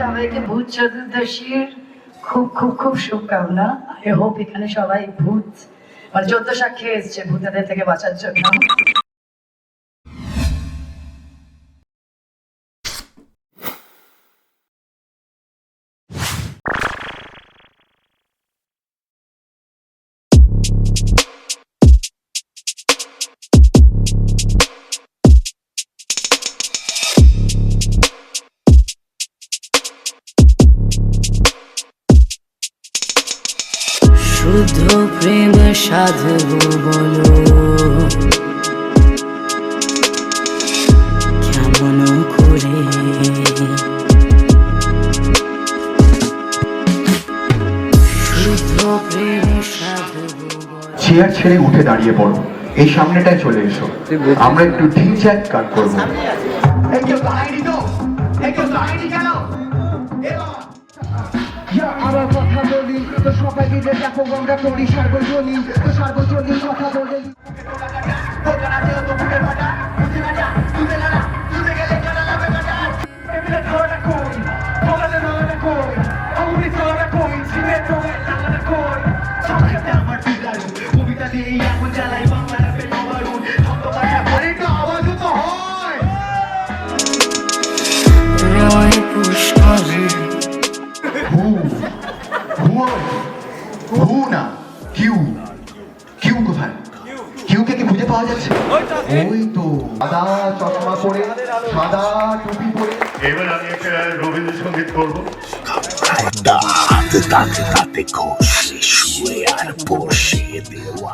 সবাইকে ভূত চতুর্দশীর খুব খুব খুব শুভকামনা। আই হোপ এখানে সবাই ভূত মানে 14 সাক্ষী এসছে ভূতেদের থেকে বাঁচার জন্য। শুদ্ধ প্রেম সাধব বলো কেমন করে শুদ্ধ প্রেম সাধব চেয়ার ছেড়ে উঠে দাঁড়িয়ে পড়ো, এই সামনেটায় চলে এসো, আমরা একটু ঢিল চ্যাট কাট করবো। আবার কথা বলি তো সবাই মিলে দেখো আমরা করি সার্বজনীন তো সার্বজনীন কথা বলি রয় পুষ্করে কিউ কোথায়? কিউকে কি খুঁজে পাওয়া যাচ্ছে? ওই তো সাদা চশমা পরে, সাদা টুপি পরে। এবার আমি একটা রবীন্দ্রসঙ্গীত করবো। তাতে তাতে ঘষে শুয়ে আর বসে দেওয়া